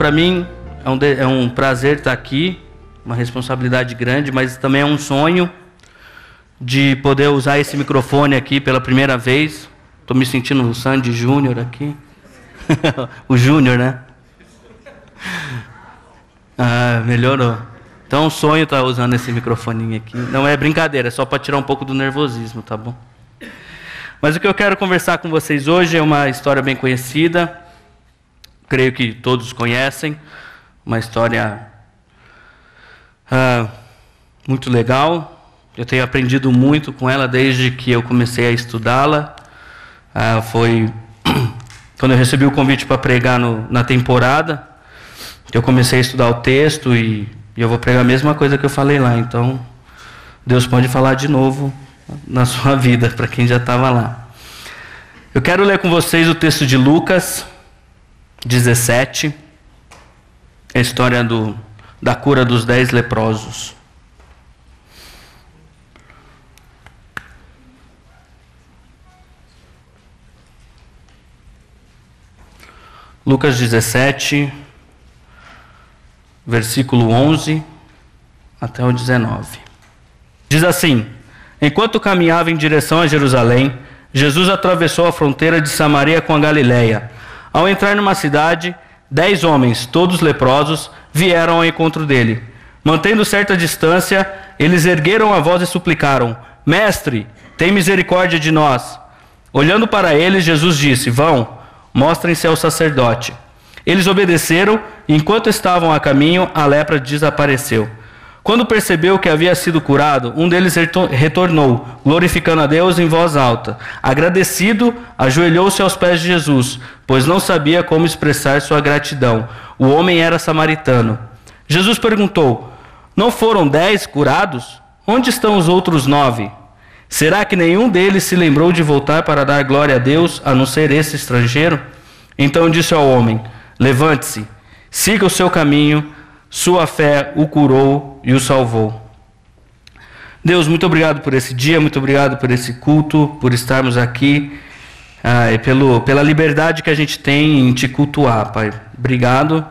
para mim é um prazer estar aqui, uma responsabilidade grande, mas também é um sonho de poder usar esse microfone aqui pela primeira vez. Estou me sentindo o Sandy Júnior aqui. O Júnior, né? Ah, melhorou. Então é um sonho estar usando esse microfoninho aqui. Não é brincadeira, é só para tirar um pouco do nervosismo, tá bom? Mas o que eu quero conversar com vocês hoje é uma história bem conhecida. Creio que todos conhecem. Uma história muito legal. Eu tenho aprendido muito com ela desde que eu comecei a estudá-la. Foi quando eu recebi o convite para pregar na temporada, eu comecei a estudar o texto e eu vou pregar a mesma coisa que eu falei lá. Então, Deus pode falar de novo na sua vida, para quem já estava lá. Eu quero ler com vocês o texto de Lucas 17, a história da cura dos 10 leprosos. Lucas 17, versículo 11 até o 19. Diz assim: enquanto caminhava em direção a Jerusalém, Jesus atravessou a fronteira de Samaria com a Galileia. Ao entrar numa cidade, 10 homens, todos leprosos, vieram ao encontro dele. Mantendo certa distância, eles ergueram a voz e suplicaram: Mestre, tem misericórdia de nós. Olhando para eles, Jesus disse: Vão, mostrem-se ao sacerdote. Eles obedeceram, e enquanto estavam a caminho, a lepra desapareceu. Quando percebeu que havia sido curado, um deles retornou, glorificando a Deus em voz alta. Agradecido, ajoelhou-se aos pés de Jesus, pois não sabia como expressar sua gratidão. O homem era samaritano. Jesus perguntou: não foram 10 curados? Onde estão os outros 9? Será que nenhum deles se lembrou de voltar para dar glória a Deus, a não ser esse estrangeiro? Então disse ao homem: levante-se, siga o seu caminho, sua fé o curou e o salvou. Deus, muito obrigado por esse dia, muito obrigado por esse culto, por estarmos aqui, e pela liberdade que a gente tem em te cultuar, Pai. Obrigado.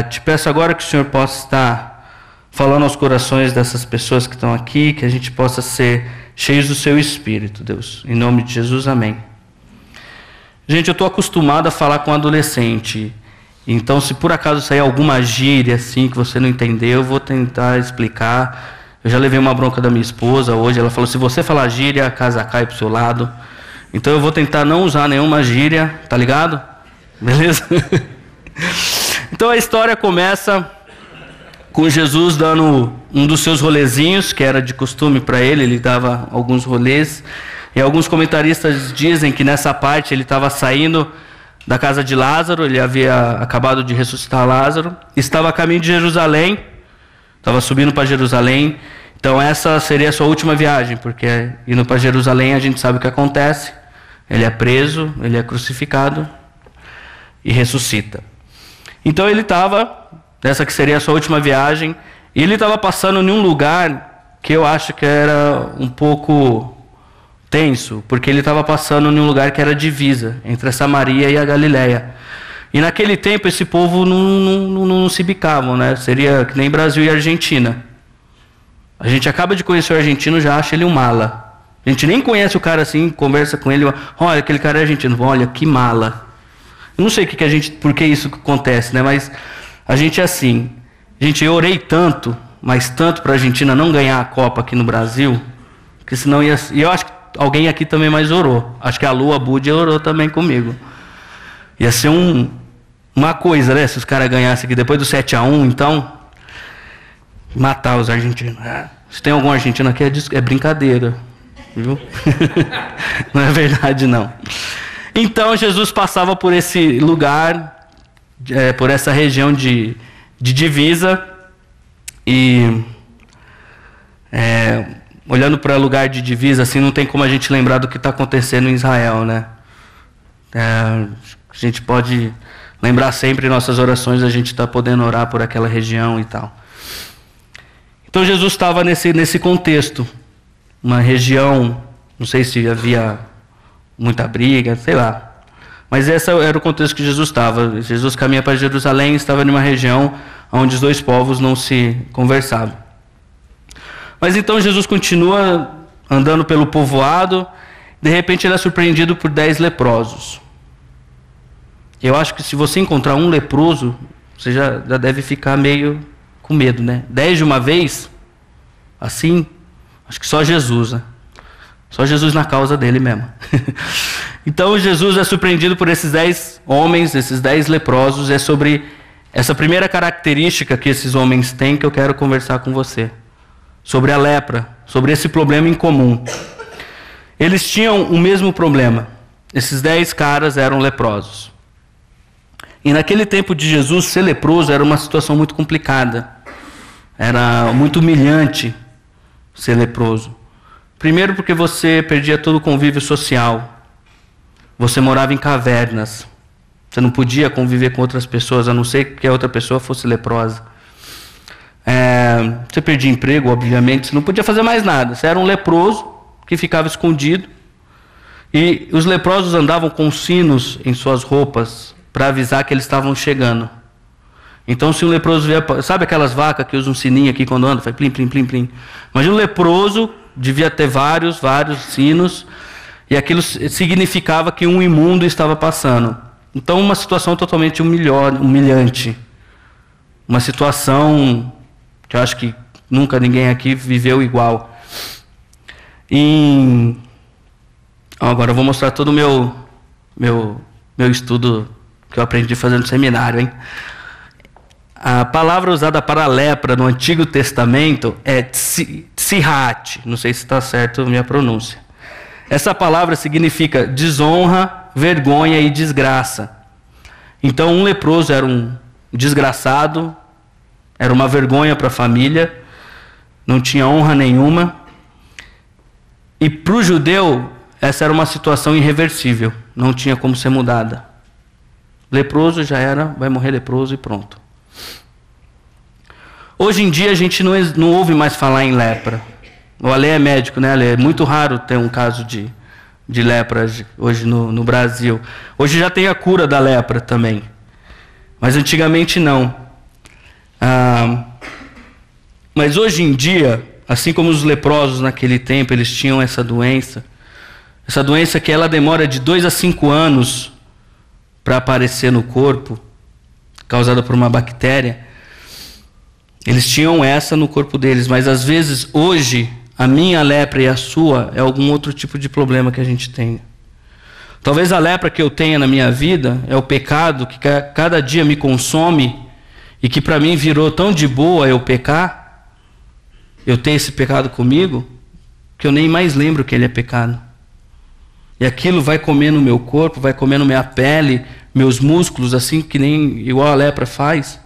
Te peço agora que o Senhor possa estar falando aos corações dessas pessoas que estão aqui, que a gente possa ser cheios do seu Espírito, Deus. Em nome de Jesus, amém. Gente, eu estou acostumado a falar com adolescente. Então, se por acaso sair alguma gíria assim que você não entendeu, eu vou tentar explicar. Eu já levei uma bronca da minha esposa hoje. Ela falou: se você falar gíria, a casa cai pro seu lado. Então eu vou tentar não usar nenhuma gíria, tá ligado? Beleza? Então a história começa com Jesus dando um dos seus rolezinhos, que era de costume para ele. Ele dava alguns rolês. E alguns comentaristas dizem que nessa parte ele estava saindo da casa de Lázaro, ele havia acabado de ressuscitar Lázaro, estava a caminho de Jerusalém, estava subindo para Jerusalém. Então essa seria a sua última viagem, porque indo para Jerusalém a gente sabe o que acontece. Ele é preso, ele é crucificado e ressuscita. Então ele estava, essa que seria a sua última viagem, e ele estava passando em um lugar que eu acho que era um pouco tenso, porque ele estava passando em um lugar que era divisa entre a Samaria e a Galileia. E naquele tempo esse povo não se bicavam, né? Seria que nem Brasil e Argentina. A gente acaba de conhecer o argentino, já acha ele um mala. A gente nem conhece o cara assim, conversa com ele, olha, aquele cara é argentino, olha, que mala. Eu não sei por que isso acontece, né? Mas a gente é assim. Gente, eu orei tanto, mas tanto para a Argentina não ganhar a Copa aqui no Brasil, que senão ia... E eu acho que alguém aqui também mais orou. Acho que a Lu, a Budi orou também comigo. Ia ser uma coisa, né? Se os caras ganhassem aqui depois do 7-1, então, matar os argentinos. Se tem algum argentino aqui, é brincadeira. Viu? Não é verdade, não. Então, Jesus passava por esse lugar, por essa região de divisa, e... olhando para lugar de divisa, assim, não tem como a gente lembrar do que está acontecendo em Israel, né? A gente pode lembrar sempre em nossas orações, a gente está podendo orar por aquela região e tal. Então Jesus estava nesse contexto, uma região, não sei se havia muita briga, sei lá. Mas esse era o contexto que Jesus estava. Jesus caminha para Jerusalém e estava em uma região onde os dois povos não se conversavam. Mas então Jesus continua andando pelo povoado, de repente ele é surpreendido por 10 leprosos. Eu acho que se você encontrar um leproso, você já deve ficar meio com medo, né? 10 de uma vez, assim, acho que só Jesus, né? Só Jesus na causa dele mesmo. Então Jesus é surpreendido por esses 10 homens, esses 10 leprosos. É sobre essa primeira característica que esses homens têm que eu quero conversar com você. Sobre a lepra, sobre esse problema em comum. Eles tinham o mesmo problema. Esses 10 caras eram leprosos. E naquele tempo de Jesus, ser leproso era uma situação muito complicada. Era muito humilhante ser leproso. Primeiro porque você perdia todo o convívio social. Você morava em cavernas. Você não podia conviver com outras pessoas, a não ser que a outra pessoa fosse leprosa. Você perdia emprego, obviamente. Você não podia fazer mais nada. Você era um leproso que ficava escondido. E os leprosos andavam com sinos em suas roupas para avisar que eles estavam chegando. Então, se um leproso vier... Sabe aquelas vacas que usam um sininho aqui quando andam? Faz plim, plim, plim, plim. Mas um leproso devia ter vários sinos. E aquilo significava que um imundo estava passando. Então, uma situação totalmente humilhante. Uma situação que eu acho que nunca ninguém aqui viveu igual. Agora eu vou mostrar todo o meu estudo que eu aprendi fazendo seminário, hein? A palavra usada para lepra no Antigo Testamento é tsihat. Não sei se está certo a minha pronúncia. Essa palavra significa desonra, vergonha e desgraça. Então, um leproso era um desgraçado, era uma vergonha para a família, não tinha honra nenhuma. E para o judeu, essa era uma situação irreversível, não tinha como ser mudada. Leproso já era, vai morrer leproso e pronto. Hoje em dia a gente não ouve mais falar em lepra. O Ale é médico, né, Ale? É muito raro ter um caso de lepra hoje no Brasil. Hoje já tem a cura da lepra também. Mas antigamente não. Mas hoje em dia, assim como os leprosos naquele tempo, eles tinham essa doença que ela demora de 2 a 5 anos para aparecer no corpo, causada por uma bactéria. Eles tinham essa no corpo deles, mas às vezes hoje a minha lepra e a sua é algum outro tipo de problema que a gente tem. Talvez a lepra que eu tenha na minha vida é o pecado que cada dia me consome e que para mim virou tão de boa eu pecar, eu ter esse pecado comigo, que eu nem mais lembro que ele é pecado. E aquilo vai comendo o meu corpo, vai comendo minha pele, meus músculos, assim que nem igual a lepra faz.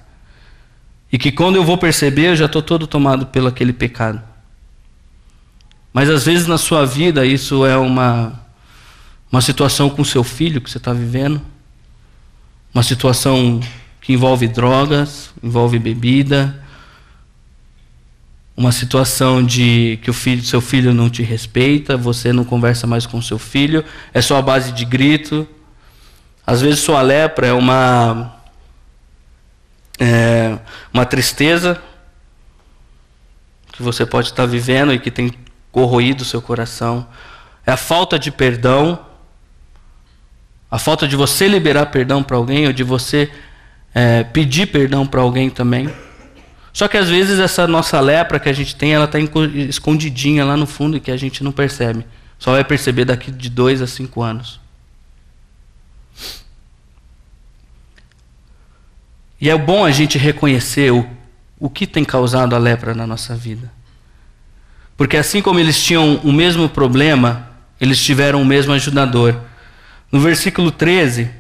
E que quando eu vou perceber, eu já estou todo tomado pelo aquele pecado. Mas às vezes na sua vida isso é uma situação com seu filho que você está vivendo. Uma situação que envolve drogas, envolve bebida. Uma situação de que seu filho não te respeita, você não conversa mais com seu filho, é só a base de grito. Às vezes sua lepra é uma tristeza que você pode estar vivendo e que tem corroído o seu coração. É a falta de perdão, a falta de você liberar perdão para alguém ou de você pedir perdão para alguém também. Só que às vezes essa nossa lepra que a gente tem, ela está escondidinha lá no fundo e que a gente não percebe. Só vai perceber daqui de 2 a 5 anos. E é bom a gente reconhecer o que tem causado a lepra na nossa vida. Porque assim como eles tinham o mesmo problema, eles tiveram o mesmo ajudador. No versículo 13,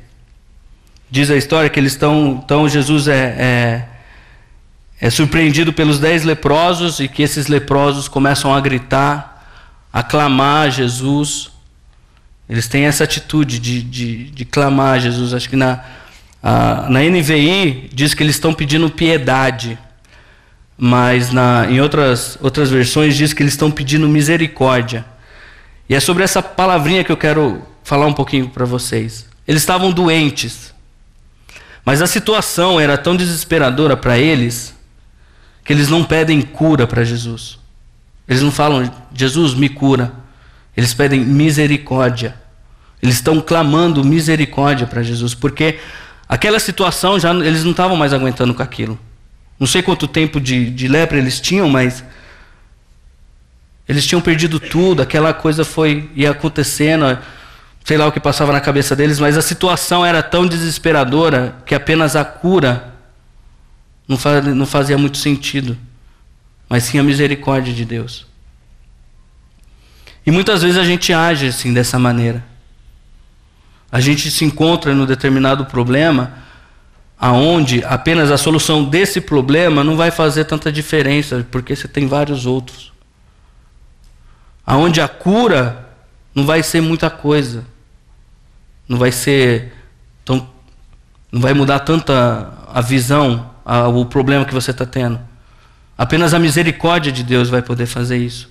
diz a história que eles então Jesus é surpreendido pelos 10 leprosos e que esses leprosos começam a gritar, a clamar a Jesus. Eles têm essa atitude de clamar a Jesus. Acho que na NVI diz que eles estão pedindo piedade, mas em outras versões diz que eles estão pedindo misericórdia. E é sobre essa palavrinha que eu quero falar um pouquinho para vocês. Eles estavam doentes. Mas a situação era tão desesperadora para eles que eles não pedem cura para Jesus. Eles não falam, Jesus, me cura. Eles pedem misericórdia. Eles estão clamando misericórdia para Jesus, porque aquela situação, já eles não estavam mais aguentando com aquilo. Não sei quanto tempo de lepra eles tinham, mas eles tinham perdido tudo, aquela coisa ia acontecendo, sei lá o que passava na cabeça deles, mas a situação era tão desesperadora que apenas a cura não fazia muito sentido, mas sim a misericórdia de Deus. E muitas vezes a gente age assim, dessa maneira. A gente se encontra num determinado problema aonde apenas a solução desse problema não vai fazer tanta diferença, porque você tem vários outros. Aonde a cura não vai ser muita coisa. Não vai mudar tanta a visão, o problema que você está tendo. Apenas a misericórdia de Deus vai poder fazer isso.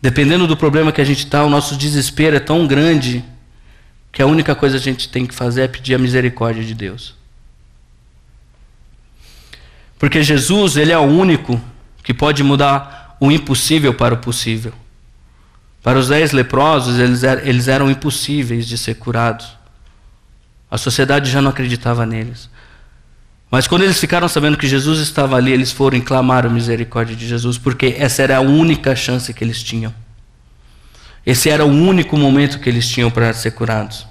Dependendo do problema que a gente está, o nosso desespero é tão grande que a única coisa que a gente tem que fazer é pedir a misericórdia de Deus. Porque Jesus, ele é o único que pode mudar o impossível para o possível. Para os 10 leprosos, eles eram impossíveis de ser curados. A sociedade já não acreditava neles. Mas quando eles ficaram sabendo que Jesus estava ali, eles foram e clamaram a misericórdia de Jesus, porque essa era a única chance que eles tinham. Esse era o único momento que eles tinham para ser curados.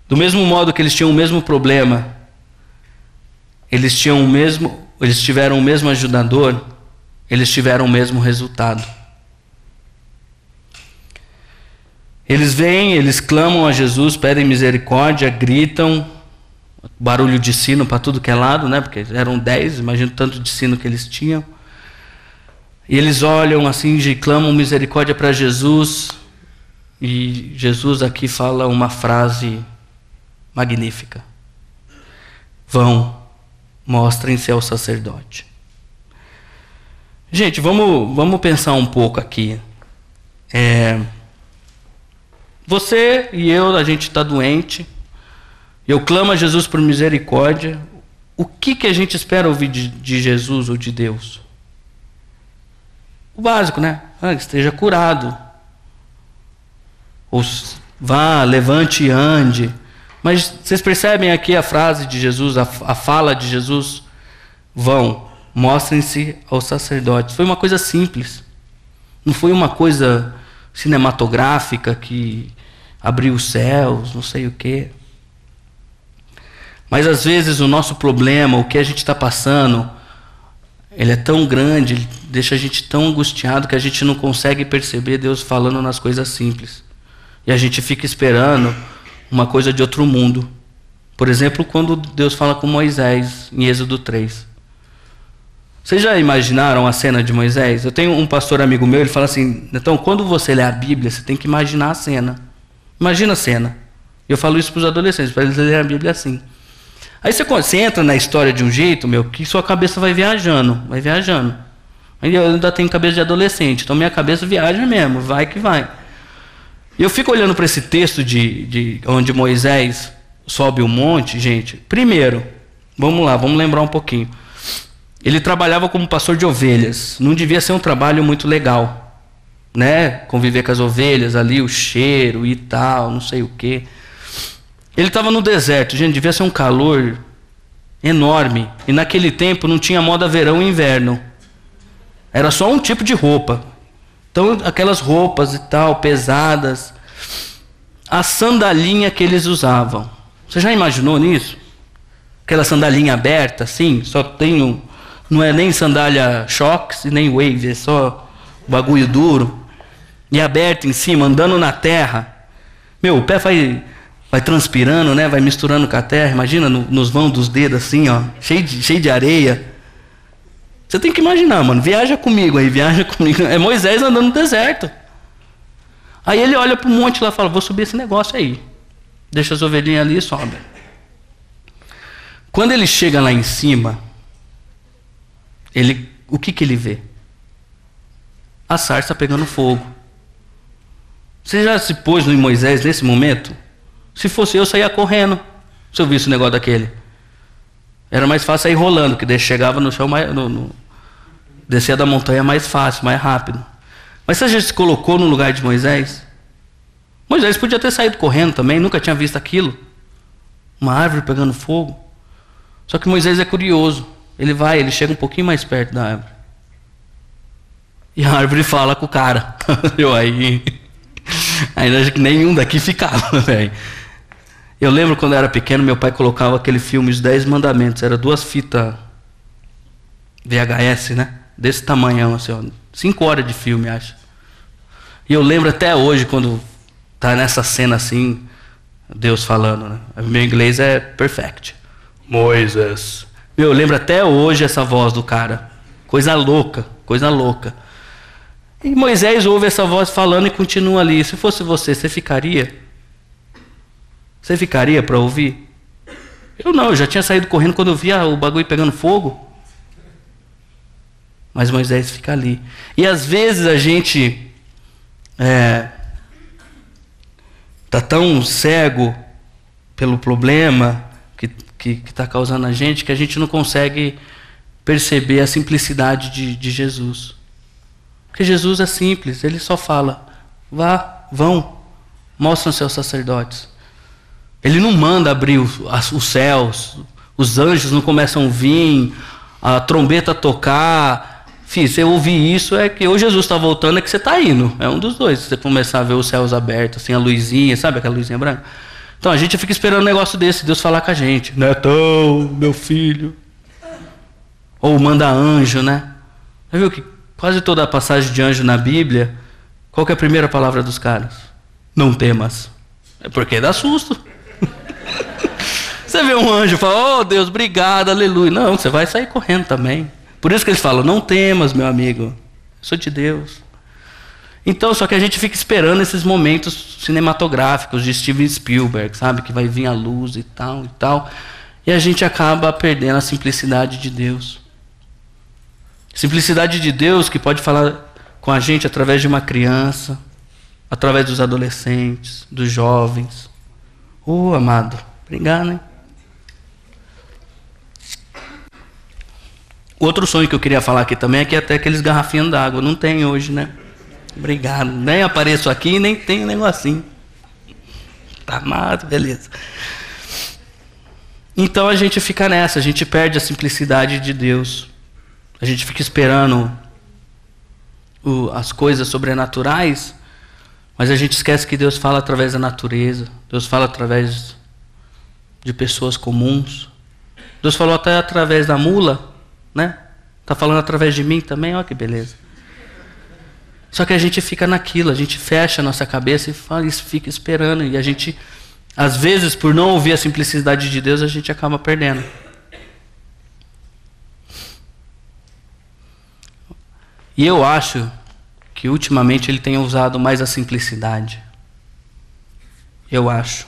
Do mesmo modo que eles tinham o mesmo problema, eles tiveram o mesmo ajudador, eles tiveram o mesmo resultado. Eles vêm, eles clamam a Jesus, pedem misericórdia, gritam, barulho de sino para tudo que é lado, né? Porque eram 10, imagina o tanto de sino que eles tinham. E eles olham assim e clamam misericórdia para Jesus. E Jesus aqui fala uma frase magnífica. Vão, mostrem-se ao sacerdote. Gente, vamos pensar um pouco aqui. Você e eu, a gente está doente. Eu clamo a Jesus por misericórdia. O que a gente espera ouvir de Jesus ou de Deus? O básico, né? Esteja curado. Ou vá, levante e ande. Mas vocês percebem aqui a frase de Jesus, a fala de Jesus? Vão, mostrem-se aos sacerdotes. Foi uma coisa simples. Não foi uma coisa cinematográfica que abriu os céus, não sei o quê. Mas às vezes o nosso problema, o que a gente está passando, ele é tão grande, ele deixa a gente tão angustiado que a gente não consegue perceber Deus falando nas coisas simples. E a gente fica esperando uma coisa de outro mundo. Por exemplo, quando Deus fala com Moisés, em Êxodo 3. Vocês já imaginaram a cena de Moisés? Eu tenho um pastor amigo meu, ele fala assim, então quando você lê a Bíblia, você tem que imaginar a cena. Imagina a cena. Eu falo isso para os adolescentes, para eles lerem a Bíblia assim. Aí você entra na história de um jeito, que sua cabeça vai viajando. Aí eu ainda tenho cabeça de adolescente, então minha cabeça viaja mesmo, vai que vai. E eu fico olhando para esse texto de onde Moisés sobe o monte, gente. Primeiro, vamos lembrar um pouquinho. Ele trabalhava como pastor de ovelhas. Não devia ser um trabalho muito legal, né? Conviver com as ovelhas ali, o cheiro e tal, não sei o quê. Ele estava no deserto, gente, devia ser um calor enorme. E naquele tempo não tinha moda verão e inverno. Era só um tipo de roupa. Então, aquelas roupas e tal, pesadas. A sandalinha que eles usavam. Você já imaginou nisso? Aquela sandalinha aberta, assim, só tem não é nem sandália Shox e nem Wave, é só bagulho duro. E aberto em cima, andando na terra. O pé vai transpirando, né? Vai misturando com a terra. Imagina nos vãos dos dedos assim, ó, cheio de areia. Você tem que imaginar, mano. Viaja comigo. É Moisés andando no deserto. Aí ele olha para o monte lá e fala, vou subir esse negócio aí. Deixa as ovelhinhas ali e sobe. Quando ele chega lá em cima, o que ele vê? A sarça pegando fogo. Você já se pôs no Moisés nesse momento? Se fosse eu saía correndo, se eu visse o negócio daquele. Era mais fácil sair rolando, que chegava no chão, descia da montanha mais fácil, mais rápido. Mas você já se colocou no lugar de Moisés? Moisés podia ter saído correndo também, nunca tinha visto aquilo. Uma árvore pegando fogo. Só que Moisés é curioso. Ele chega um pouquinho mais perto da árvore. E a árvore fala com o cara. Ainda que nenhum daqui ficava, velho. Eu lembro quando eu era pequeno, meu pai colocava aquele filme Os 10 Mandamentos. Era 2 fitas VHS, né? Desse tamanhão, assim, ó. 5 horas de filme, acho. E eu lembro até hoje, quando tá nessa cena assim, Deus falando, né? Meu inglês é perfect. Moisés. Eu lembro até hoje essa voz do cara. Coisa louca, coisa louca. E Moisés ouve essa voz falando e continua ali. Se fosse você ficaria? Você ficaria para ouvir? Eu não, eu já tinha saído correndo quando eu via o bagulho pegando fogo. Mas Moisés fica ali. E às vezes a gente tá tão cego pelo problema que está causando a gente, que a gente não consegue perceber a simplicidade de Jesus. Porque Jesus é simples, ele só fala, vão, mostram seus sacerdotes. Ele não manda abrir os céus, os anjos não começam a vir, a trombeta tocar. Filho, você ouvir isso é que ou Jesus está voltando é que você está indo. É um dos dois. Se você começar a ver os céus abertos, assim, a luzinha, sabe aquela luzinha branca? Então a gente fica esperando um negócio desse, Deus falar com a gente. Netão, meu filho. Ou manda anjo, né? Já viu que quase toda a passagem de anjo na Bíblia, qual que é a primeira palavra dos caras? Não temas. É porque dá susto. Você vê um anjo e fala, oh Deus, obrigado, aleluia. Não, você vai sair correndo também. Por isso que eles falam, não temas, meu amigo, eu sou de Deus. Então, só que a gente fica esperando esses momentos cinematográficos de Steven Spielberg, sabe? Que vai vir a luz e tal, e tal. E a gente acaba perdendo a simplicidade de Deus. Simplicidade de Deus que pode falar com a gente através de uma criança, através dos adolescentes, dos jovens. Amado, obrigado, hein? Outro sonho que eu queria falar aqui também é que até aqueles garrafinhos d'água. Não tem hoje, né? Obrigado. Nem apareço aqui, nem tenho um negocinho. Tá amado, beleza. Então a gente fica nessa, a gente perde a simplicidade de Deus. A gente fica esperando as coisas sobrenaturais, mas a gente esquece que Deus fala através da natureza. Deus fala através de pessoas comuns. Deus falou até através da mula, né? Tá falando através de mim também, olha que beleza. Só que a gente fica naquilo, a gente fecha a nossa cabeça e fica esperando. E a gente, às vezes, por não ouvir a simplicidade de Deus, a gente acaba perdendo. E eu acho que ultimamente ele tem usado mais a simplicidade. Eu acho.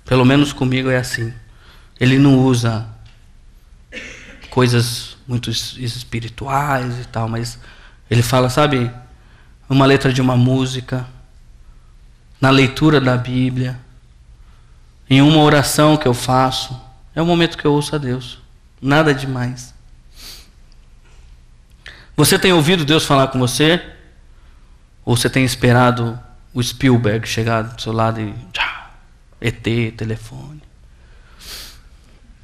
Pelo menos comigo é assim. Ele não usa coisas muito espirituais e tal, mas ele fala, sabe, uma letra de uma música, na leitura da Bíblia, em uma oração que eu faço. É o momento que eu ouço a Deus. Nada demais. Você tem ouvido Deus falar com você? Ou você tem esperado o Spielberg chegar do seu lado e ET, telefone?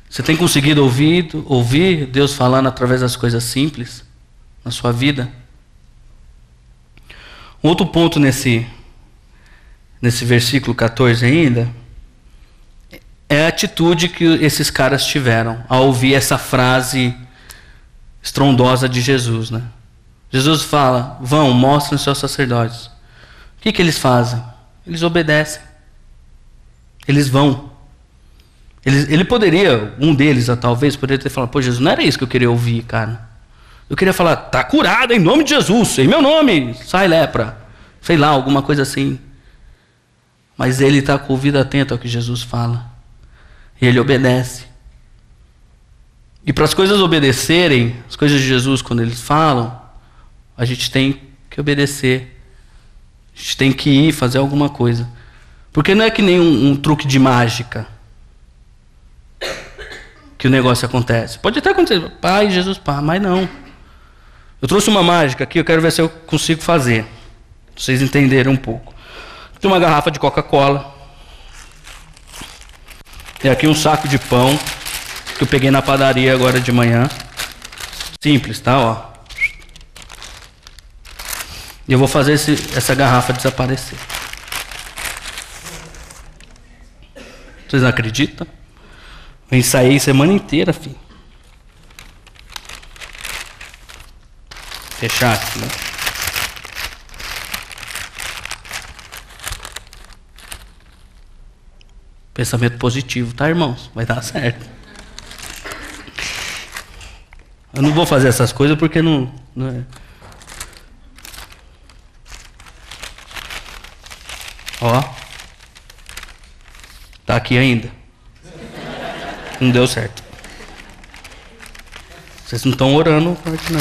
Você tem conseguido ouvir Deus falando através das coisas simples na sua vida? Um outro ponto nesse versículo 14 ainda é a atitude que esses caras tiveram ao ouvir essa frase estrondosa de Jesus, né? Jesus fala, vão, mostrem os seus sacerdotes. O que eles fazem? Eles obedecem. Eles vão. Ele poderia, um deles talvez, poderia ter falado, pô, Jesus, não era isso que eu queria ouvir, cara. Eu queria falar, tá curado em nome de Jesus, em meu nome, sai lepra. Sei lá, alguma coisa assim. Mas ele está com o ouvido atento ao que Jesus fala. E ele obedece. E para as coisas obedecerem, as coisas de Jesus, quando eles falam, a gente tem que obedecer. A gente tem que ir fazer alguma coisa. Porque não é que nem um truque de mágica que o negócio acontece. Pode até acontecer, Pai, Jesus, Pai, mas não. Eu trouxe uma mágica aqui, eu quero ver se eu consigo fazer. Pra vocês entenderem um pouco. Tem uma garrafa de Coca-Cola. E aqui um saco de pão que eu peguei na padaria agora de manhã. Simples, tá? Ó. E eu vou fazer essa garrafa desaparecer. Vocês não acreditam? Eu ensaiei semana inteira, filho. Fechar aqui, né? Pensamento positivo, tá, irmãos? Vai dar certo. Eu não vou fazer essas coisas porque não é. Ó. Tá aqui ainda. Não deu certo. Vocês não estão orando, não.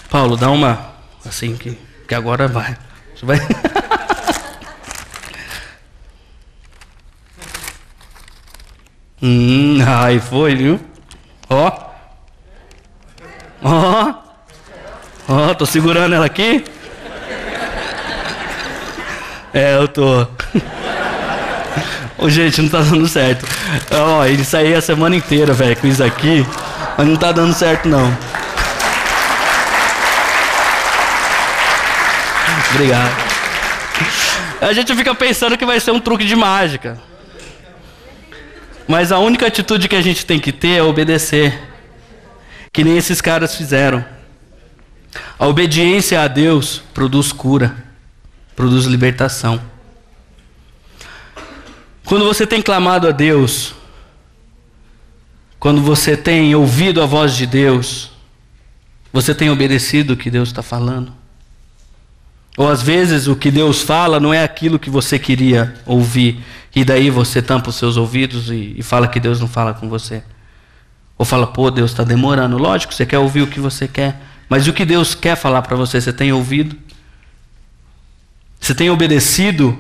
Paulo, dá uma assim que agora vai. Você vai. Aí foi, viu? Ó. Ó, tô segurando ela aqui. Eu tô. Ô, gente, não tá dando certo. Ó, ele saiu a semana inteira, velho, com isso aqui. Mas não tá dando certo, não. Obrigado. A gente fica pensando que vai ser um truque de mágica. Mas a única atitude que a gente tem que ter é obedecer. Que nem esses caras fizeram. A obediência a Deus produz cura. Produz libertação. Quando você tem clamado a Deus, quando você tem ouvido a voz de Deus, você tem obedecido o que Deus está falando? Ou às vezes o que Deus fala não é aquilo que você queria ouvir, e daí você tampa os seus ouvidos e fala que Deus não fala com você. Ou fala, pô, Deus está demorando. Lógico, você quer ouvir o que você quer, mas o que Deus quer falar para você, você tem ouvido? Você tem obedecido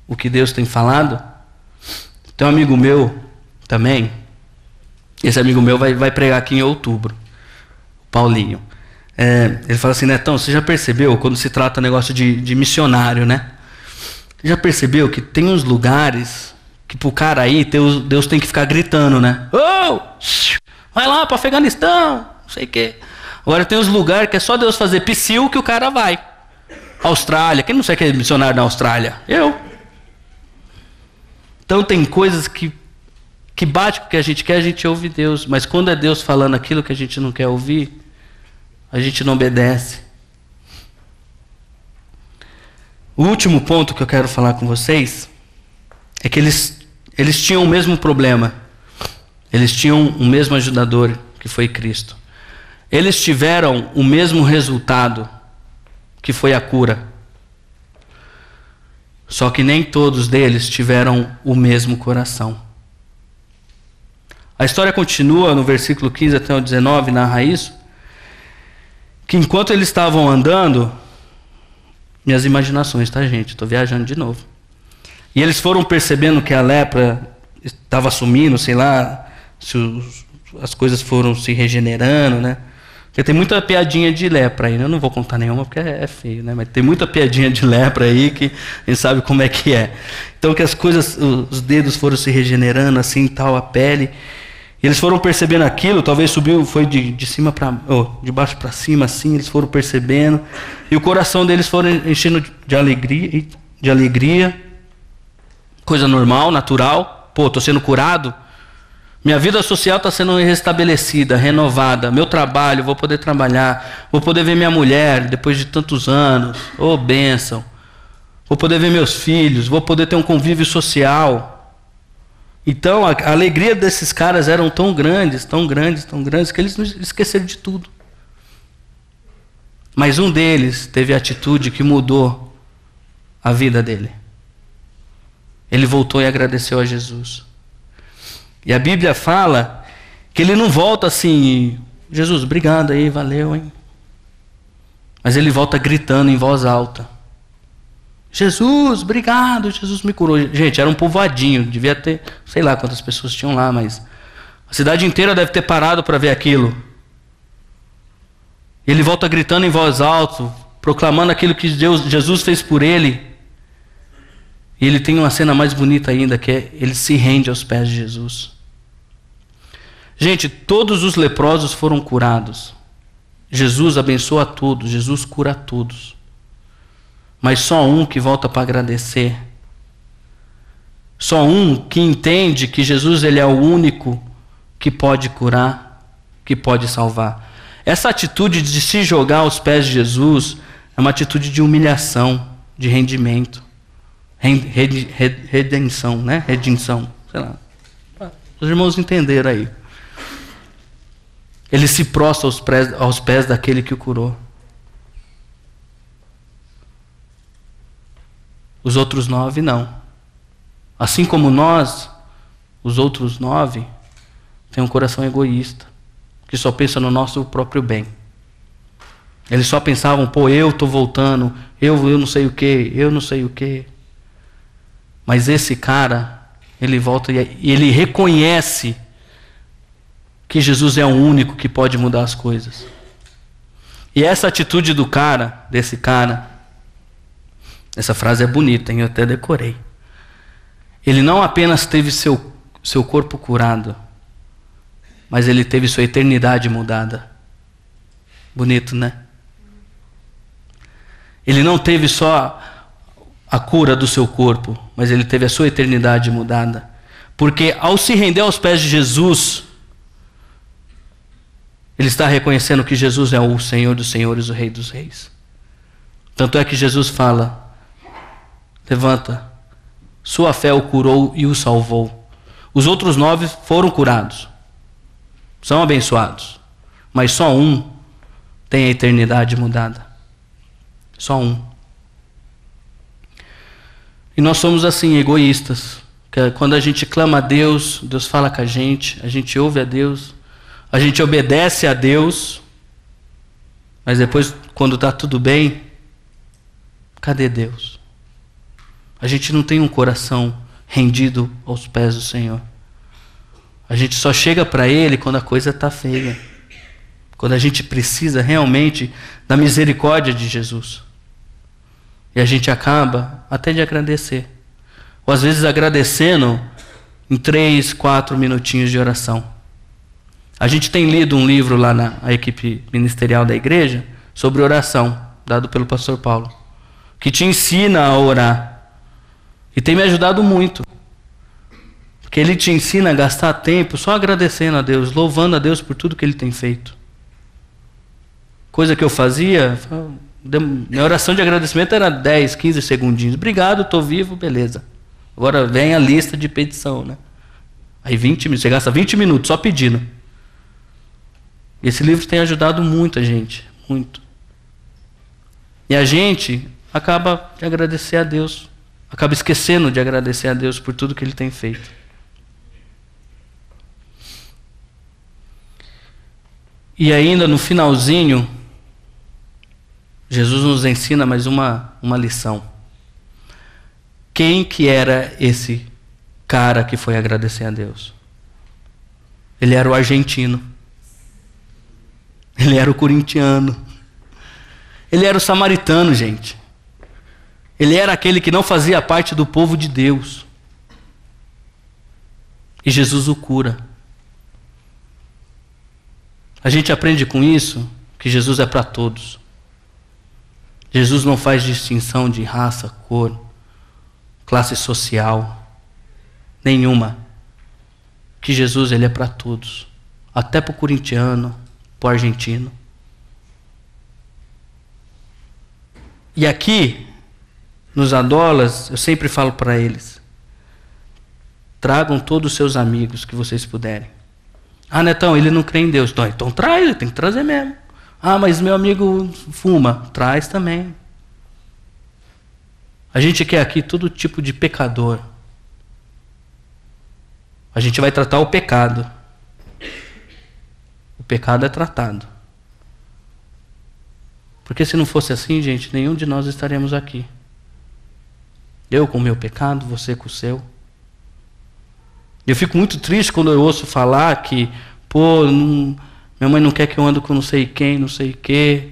o que Deus tem falado? Tem um amigo meu também, esse amigo meu vai pregar aqui em outubro, o Paulinho. Ele fala assim, Netão, você já percebeu, quando se trata negócio de missionário, né? Você já percebeu que tem uns lugares que pro cara aí, Deus tem que ficar gritando, né? Oh, vai lá para Afeganistão, não sei o quê. Agora tem uns lugares que é só Deus fazer psiu que o cara vai. Austrália, quem não sabe que é missionário na Austrália? Eu. Então tem coisas que bate com o que a gente ouve Deus. Mas quando é Deus falando aquilo que a gente não quer ouvir, a gente não obedece. O último ponto que eu quero falar com vocês é que eles tinham o mesmo problema. Eles tinham o mesmo ajudador, que foi Cristo. Eles tiveram o mesmo resultado, que foi a cura. Só que nem todos deles tiveram o mesmo coração. A história continua no versículo 15 até o 19, narra isso, que enquanto eles estavam andando, minhas imaginações, tá, gente? Estou viajando de novo. E eles foram percebendo que a lepra estava sumindo, sei lá, se as coisas foram se regenerando, né? Porque tem muita piadinha de lepra aí, né? Eu não vou contar nenhuma porque é feio, né? Mas tem muita piadinha de lepra aí que a gente sabe como é que é. Então que as coisas, os dedos foram se regenerando assim, tal, a pele. E eles foram percebendo aquilo, talvez subiu, foi de cima para, de baixo para cima, assim, eles foram percebendo. E o coração deles foram enchendo de alegria. Coisa normal, natural. Pô, estou sendo curado. Minha vida social está sendo restabelecida, renovada. Meu trabalho, vou poder trabalhar. Vou poder ver minha mulher depois de tantos anos. Ô, bênção. Vou poder ver meus filhos. Vou poder ter um convívio social. Então, a alegria desses caras eram tão grandes, que eles esqueceram de tudo. Mas um deles teve a atitude que mudou a vida dele. Ele voltou e agradeceu a Jesus. E a Bíblia fala que ele não volta assim, Jesus, obrigado aí, valeu, hein? Mas ele volta gritando em voz alta: Jesus, obrigado, Jesus me curou. Gente, era um povoadinho, devia ter, sei lá quantas pessoas tinham lá, mas a cidade inteira deve ter parado para ver aquilo. Ele volta gritando em voz alta, proclamando aquilo que Jesus fez por ele. E ele tem uma cena mais bonita ainda, que é ele se rende aos pés de Jesus. Gente, todos os leprosos foram curados. Jesus abençoa todos, Jesus cura todos. Mas só um que volta para agradecer. Só um que entende que Jesus ele é o único que pode curar, que pode salvar. Essa atitude de se jogar aos pés de Jesus é uma atitude de humilhação, de rendimento, redenção, né? Redenção, sei lá. Os irmãos entenderam aí. Ele se prostra aos pés daquele que o curou. Os outros 9 não. Assim como nós, os outros 9 têm um coração egoísta, que só pensa no nosso próprio bem. Eles só pensavam, pô, eu estou voltando, eu não sei o que, eu não sei o que. Mas esse cara, ele volta e ele reconhece que Jesus é o único que pode mudar as coisas. E essa atitude do cara, desse cara, essa frase é bonita, hein? Eu até decorei. Ele não apenas teve seu corpo curado, mas ele teve sua eternidade mudada. Bonito, né? Ele não teve só a cura do seu corpo, mas ele teve a sua eternidade mudada. Porque ao se render aos pés de Jesus, ele está reconhecendo que Jesus é o Senhor dos senhores, o Rei dos reis. Tanto é que Jesus fala: levanta, sua fé o curou e o salvou. Os outros 9 foram curados, são abençoados, mas só um tem a eternidade mudada. Só um. E nós somos assim, egoístas. Quando a gente clama a Deus, Deus fala com a gente ouve a Deus, a gente obedece a Deus, mas depois, quando está tudo bem, cadê Deus? A gente não tem um coração rendido aos pés do Senhor. A gente só chega para Ele quando a coisa está feia. Quando a gente precisa realmente da misericórdia de Jesus. E a gente acaba até de agradecer. Ou às vezes agradecendo em 3, 4 minutinhos de oração. A gente tem lido um livro lá na equipe ministerial da igreja sobre oração, dado pelo pastor Paulo, que te ensina a orar. E tem me ajudado muito. Porque ele te ensina a gastar tempo só agradecendo a Deus, louvando a Deus por tudo que Ele tem feito. Coisa que eu fazia, minha oração de agradecimento era 10, 15 segundinhos. Obrigado, estou vivo, beleza. Agora vem a lista de petição, né? Aí 20 minutos, você gasta 20 minutos só pedindo. Esse livro tem ajudado muito a gente, muito. E a gente acaba de agradecer a Deus, acaba esquecendo de agradecer a Deus por tudo que Ele tem feito. E ainda no finalzinho, Jesus nos ensina mais uma lição. Quem que era esse cara que foi agradecer a Deus? Ele era o argentino. Ele era o corintiano. Ele era o samaritano, gente. Ele era aquele que não fazia parte do povo de Deus. E Jesus o cura. A gente aprende com isso que Jesus é para todos. Jesus não faz distinção de raça, cor, classe social, nenhuma. Que Jesus ele é para todos. Até para o corintiano, para o argentino. E aqui, nos Adolas, eu sempre falo para eles: tragam todos os seus amigos que vocês puderem. Ah, Netão, ele não crê em Deus. Então traz, tem que trazer mesmo. Ah, mas meu amigo fuma. Traz também. A gente quer aqui todo tipo de pecador. A gente vai tratar o pecado. O pecado é tratado. Porque se não fosse assim, gente, nenhum de nós estaríamos aqui. Eu com o meu pecado, você com o seu. Eu fico muito triste quando eu ouço falar que, minha mãe não quer que eu ande com não sei quem, não sei o quê.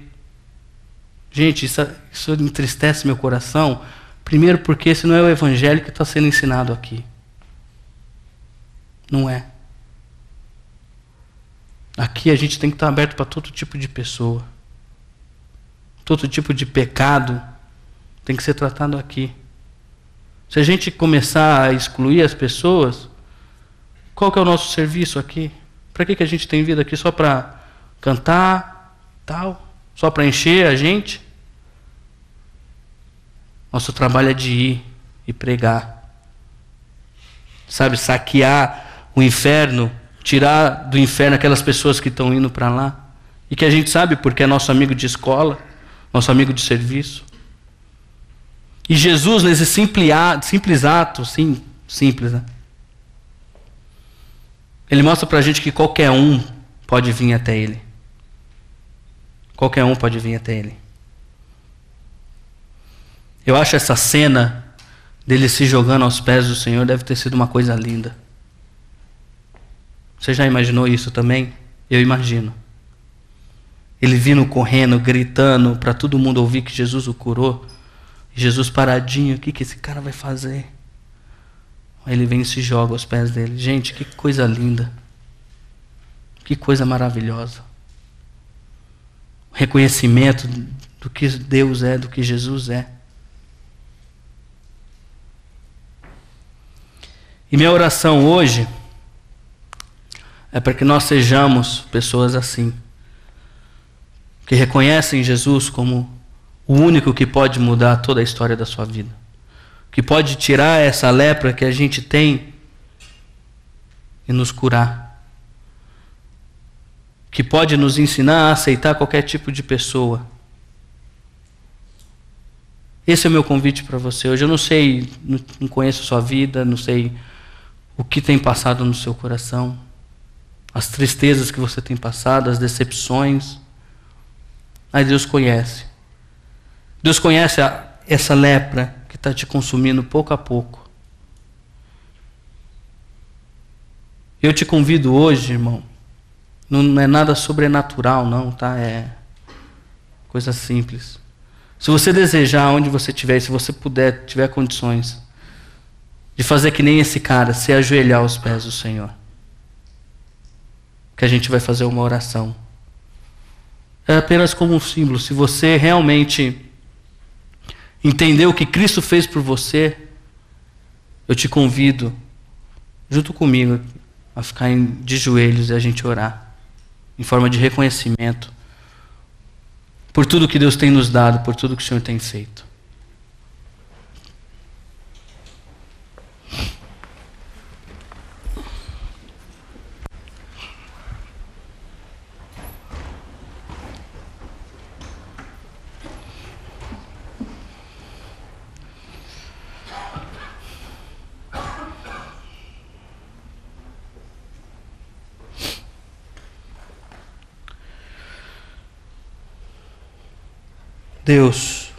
Gente, isso entristece meu coração. Primeiro porque esse não é o evangelho que está sendo ensinado aqui. Não é. Aqui a gente tem que estar aberto para todo tipo de pessoa. Todo tipo de pecado tem que ser tratado aqui. Se a gente começar a excluir as pessoas, qual que é o nosso serviço aqui? Para que a gente tem vida aqui? Só para cantar, tal? Só para encher a gente? Nosso trabalho é de ir e pregar. Sabe, saquear o inferno, tirar do inferno aquelas pessoas que estão indo para lá. E que a gente sabe porque é nosso amigo de escola, nosso amigo de serviço. E Jesus, nesse simples ato, simples, né? Ele mostra para a gente que qualquer um pode vir até Ele. Qualquer um pode vir até Ele. Eu acho essa cena dele se jogando aos pés do Senhor deve ter sido uma coisa linda. Você já imaginou isso também? Eu imagino. Ele vindo correndo, gritando para todo mundo ouvir que Jesus o curou. Jesus paradinho, o que esse cara vai fazer? Aí ele vem e se joga aos pés dele. Gente, que coisa linda. Que coisa maravilhosa. O reconhecimento do que Deus é, do que Jesus é. E minha oração hoje é para que nós sejamos pessoas assim, que reconhecem Jesus como o único que pode mudar toda a história da sua vida, que pode tirar essa lepra que a gente tem e nos curar, que pode nos ensinar a aceitar qualquer tipo de pessoa. Esse é o meu convite para você hoje. Eu não sei, não conheço a sua vida, não sei o que tem passado no seu coração, as tristezas que você tem passado, as decepções, mas Deus conhece. Deus conhece essa lepra que está te consumindo pouco a pouco. Eu te convido hoje, irmão, não é nada sobrenatural não, tá? É coisa simples. Se você desejar, onde você estiver, se você puder, tiver condições, de fazer que nem esse cara, se ajoelhar aos pés do Senhor, que a gente vai fazer uma oração. É apenas como um símbolo. Se você realmente entendeu o que Cristo fez por você, eu te convido, junto comigo, a ficar de joelhos e a gente orar, em forma de reconhecimento, por tudo que Deus tem nos dado, por tudo que o Senhor tem feito. Deus,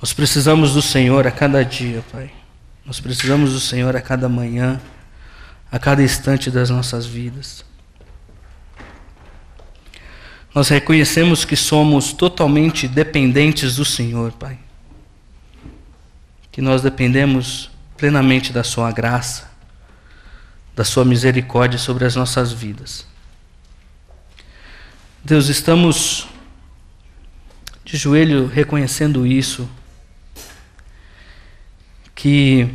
nós precisamos do Senhor a cada dia, Pai. Nós precisamos do Senhor a cada manhã, a cada instante das nossas vidas. Nós reconhecemos que somos totalmente dependentes do Senhor, Pai. Que nós dependemos plenamente da Sua graça, da Sua misericórdia sobre as nossas vidas. Deus, estamos de joelho reconhecendo isso, que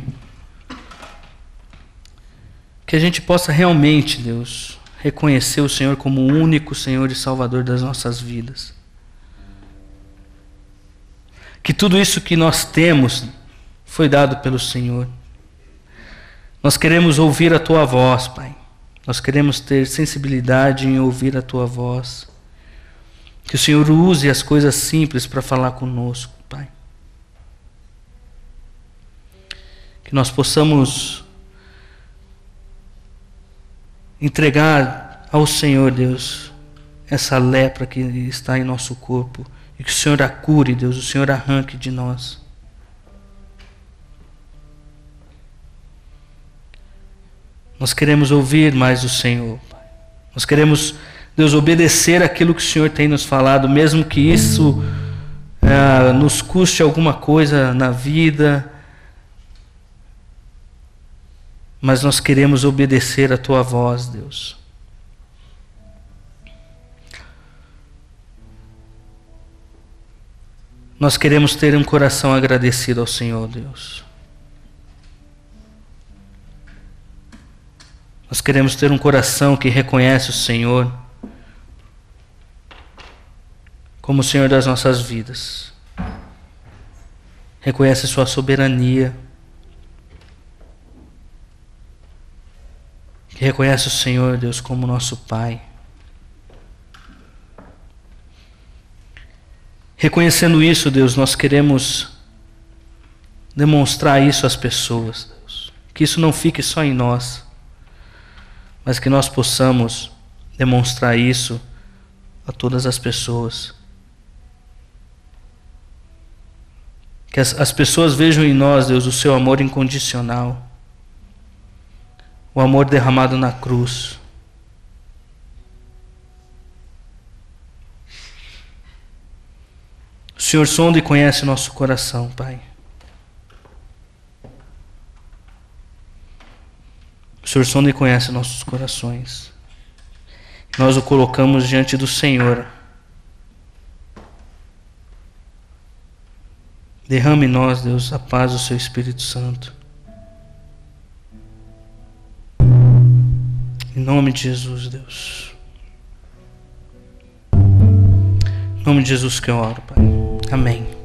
a gente possa realmente, Deus, reconhecer o Senhor como o único Senhor e Salvador das nossas vidas. Que tudo isso que nós temos foi dado pelo Senhor. Nós queremos ouvir a Tua voz, Pai. Nós queremos ter sensibilidade em ouvir a Tua voz. Que o Senhor use as coisas simples para falar conosco, Pai. Que nós possamos entregar ao Senhor, Deus, essa lepra que está em nosso corpo. E que o Senhor a cure, Deus, o Senhor arranque de nós. Nós queremos ouvir mais do Senhor, Pai. Nós queremos, Deus, obedecer aquilo que o Senhor tem nos falado, mesmo que isso nos custe alguma coisa na vida. Mas nós queremos obedecer a Tua voz, Deus. Nós queremos ter um coração agradecido ao Senhor, Deus. Nós queremos ter um coração que reconhece o Senhor como o Senhor das nossas vidas. Reconhece Sua soberania. Que reconhece o Senhor, Deus, como nosso Pai. Reconhecendo isso, Deus, nós queremos demonstrar isso às pessoas, Deus. Que isso não fique só em nós, mas que nós possamos demonstrar isso a todas as pessoas. Que as pessoas vejam em nós, Deus, o Seu amor incondicional. O amor derramado na cruz. O Senhor sonda e conhece o nosso coração, Pai. O Senhor sonda e conhece nossos corações. Nós o colocamos diante do Senhor. Derrame em nós, Deus, a paz do Seu Espírito Santo. Em nome de Jesus, Deus. Em nome de Jesus que eu oro, Pai. Amém.